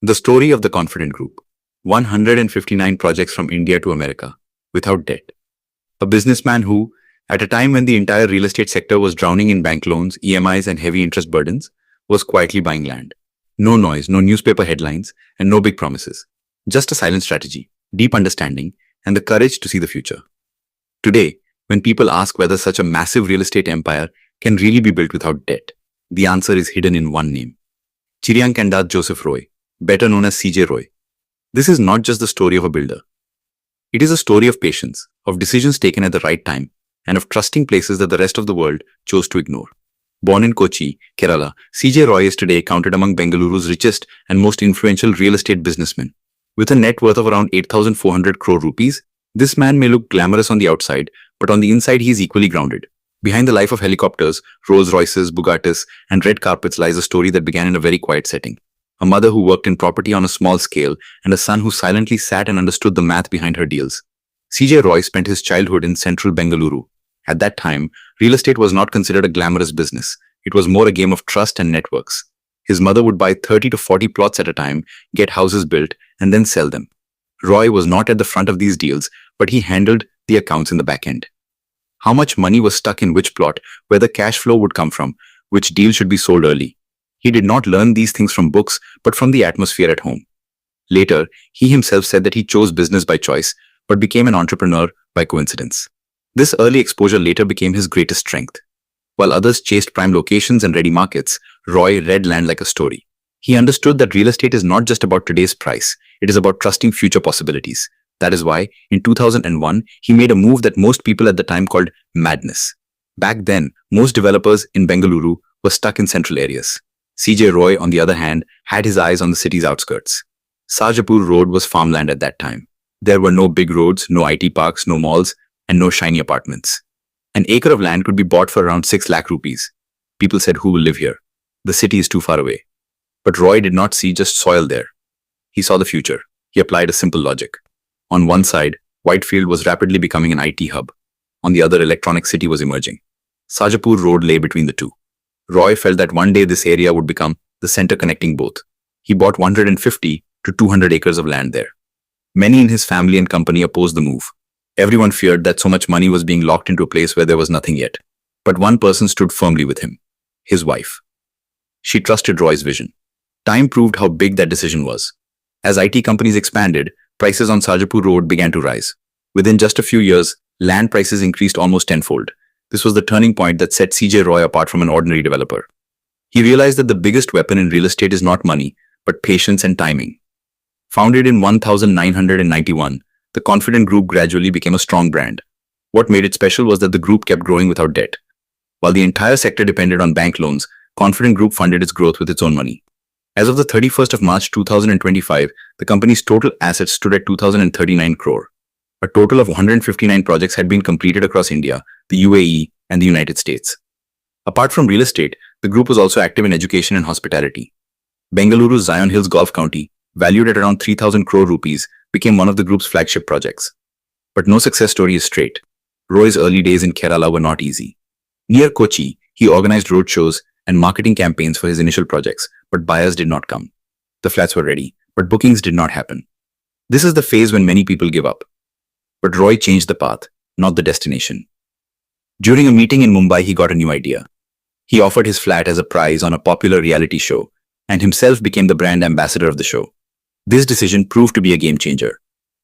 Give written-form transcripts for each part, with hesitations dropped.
The story of the Confident Group. 159 projects from India to America, without debt. A businessman who, at a time when the entire real estate sector was drowning in bank loans, EMIs, and heavy interest burdens, was quietly buying land. No noise, no newspaper headlines, and no big promises. Just a silent strategy, deep understanding, and the courage to see the future. Today, when people ask whether such a massive real estate empire can really be built without debt, the answer is hidden in one name. 𝐮𝐸𝐽𝐿 Joseph Roy, better known as CJ Roy. This is not just the story of a builder. It is a story of patience, of decisions taken at the right time, and of trusting places that the rest of the world chose to ignore. Born in Kochi, Kerala, CJ Roy is today counted among Bengaluru's richest and most influential real estate businessmen. With a net worth of around 8,400 crore rupees, this man may look glamorous on the outside, but on the inside he is equally grounded. Behind the life of helicopters, Rolls Royces, Bugattis, and red carpets lies a story that began in a very quiet setting. A mother who worked in property on a small scale, and a son who silently sat and understood the math behind her deals. CJ Roy spent his childhood in central Bengaluru. At that time, real estate was not considered a glamorous business. It was more a game of trust and networks. His mother would buy 30 to 40 plots at a time, get houses built, and then sell them. Roy was not at the front of these deals, but he handled the accounts in the back end. How much money was stuck in which plot, where the cash flow would come from, which deal should be sold early. He did not learn these things from books, but from the atmosphere at home. Later, he himself said that he chose business by choice, but became an entrepreneur by coincidence. This early exposure later became his greatest strength. While others chased prime locations and ready markets, Roy read land like a story. He understood that real estate is not just about today's price, it is about trusting future possibilities. That is why, in 2001, he made a move that most people at the time called madness. Back then, most developers in Bengaluru were stuck in central areas. CJ Roy, on the other hand, had his eyes on the city's outskirts. 𝐼𝐸𝐴 Road was farmland at that time. There were no big roads, no IT parks, no malls, and no shiny apartments. An acre of land could be bought for around 6 lakh rupees. People said, who will live here? The city is too far away. But Roy did not see just soil there. He saw the future. He applied a simple logic. On one side, Whitefield was rapidly becoming an IT hub. On the other, Electronic City was emerging. 𝐼𝐸𝐴 Road lay between the two. Roy felt that one day this area would become the center connecting both. He bought 150 to 200 acres of land there. Many in his family and company opposed the move. Everyone feared that so much money was being locked into a place where there was nothing yet. But one person stood firmly with him, his wife. She trusted Roy's vision. Time proved how big that decision was. As IT companies expanded, prices on 𝐼𝐸𝐴 Road began to rise. Within just a few years, land prices increased almost tenfold. This was the turning point that set CJ Roy apart from an ordinary developer. He realized that the biggest weapon in real estate is not money, but patience and timing. Founded in 1991, the Confident Group gradually became a strong brand. What made it special was that the group kept growing without debt. While the entire sector depended on bank loans, Confident Group funded its growth with its own money. As of the 31st of March 2025, the company's total assets stood at 2,039 crore. A total of 159 projects had been completed across India, the UAE, and the United States. Apart from real estate, the group was also active in education and hospitality. Bengaluru's Zion Hills Golf County, valued at around 3,000 crore rupees, became one of the group's flagship projects. But no success story is straight. Roy's early days in Kerala were not easy. Near Kochi, he organized roadshows and marketing campaigns for his initial projects, but buyers did not come. The flats were ready, but bookings did not happen. This is the phase when many people give up. But Roy changed the path, not the destination. During a meeting in Mumbai, he got a new idea. He offered his flat as a prize on a popular reality show, and himself became the brand ambassador of the show. This decision proved to be a game changer.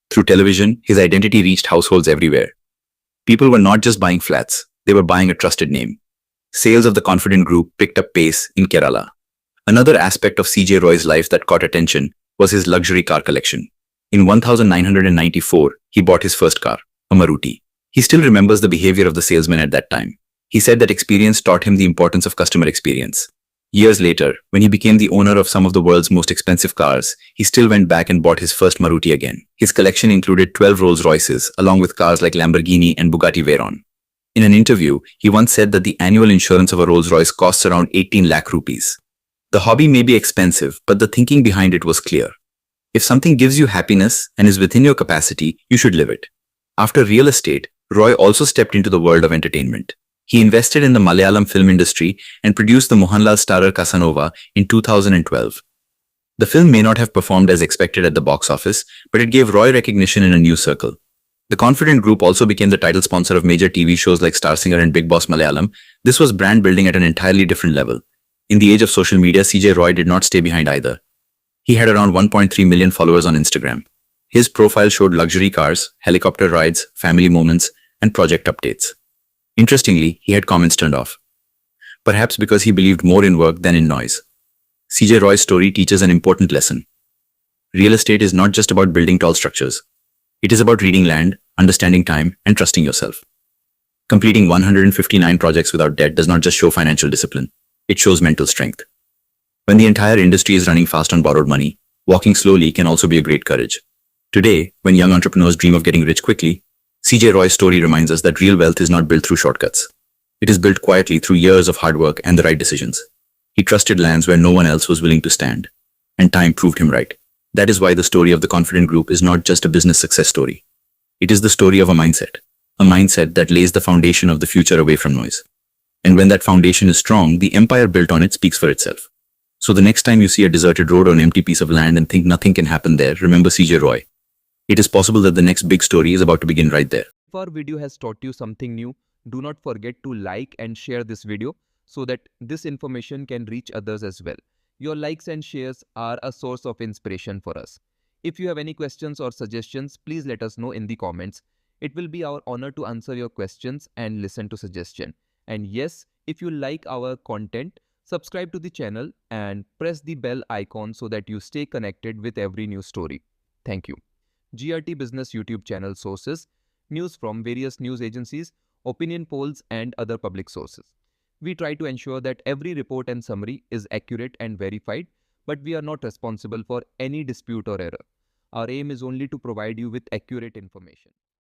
Through television, his identity reached households everywhere. People were not just buying flats, they were buying a trusted name. Sales of the Confident Group picked up pace in Kerala. Another aspect of CJ Roy's life that caught attention was his luxury car collection. In 1994, he bought his first car, a Maruti. He still remembers the behavior of the salesman at that time. He said that experience taught him the importance of customer experience. Years later, when he became the owner of some of the world's most expensive cars, he still went back and bought his first Maruti again. His collection included 12 Rolls Royces, along with cars like Lamborghini and Bugatti Veyron. In an interview, he once said that the annual insurance of a Rolls Royce costs around 18 lakh rupees. The hobby may be expensive, but the thinking behind it was clear. If something gives you happiness and is within your capacity, you should live it. After real estate, Roy also stepped into the world of entertainment. He invested in the Malayalam film industry and produced the Mohanlal starrer Casanova in 2012. The film may not have performed as expected at the box office, but it gave Roy recognition in a new circle. The Confident Group also became the title sponsor of major TV shows like Star Singer and Big Boss Malayalam. This was brand building at an entirely different level. In the age of social media, CJ Roy did not stay behind either. He had around 1.3 million followers on Instagram. His profile showed luxury cars, helicopter rides, family moments, and project updates. Interestingly, he had comments turned off. Perhaps because he believed more in work than in noise. CJ Roy's story teaches an important lesson. Real estate is not just about building tall structures. It is about reading land, understanding time, and trusting yourself. Completing 159 projects without debt does not just show financial discipline. It shows mental strength. When the entire industry is running fast on borrowed money, walking slowly can also be a great courage. Today, when young entrepreneurs dream of getting rich quickly, CJ Roy's story reminds us that real wealth is not built through shortcuts. It is built quietly through years of hard work and the right decisions. He trusted lands where no one else was willing to stand. And time proved him right. That is why the story of the Confident Group is not just a business success story. It is the story of a mindset that lays the foundation of the future away from noise. And when that foundation is strong, the empire built on it speaks for itself. So the next time you see a deserted road or an empty piece of land and think nothing can happen there, remember CJ Roy. It is possible that the next big story is about to begin right there. If our video has taught you something new, do not forget to like and share this video so that this information can reach others as well. Your likes and shares are a source of inspiration for us. If you have any questions or suggestions, please let us know in the comments. It will be our honor to answer your questions and listen to suggestions. And yes, if you like our content, subscribe to the channel and press the bell icon so that you stay connected with every new story. Thank you. GRT Business YouTube channel sources, news from various news agencies, opinion polls and other public sources. We try to ensure that every report and summary is accurate and verified, but we are not responsible for any dispute or error. Our aim is only to provide you with accurate information.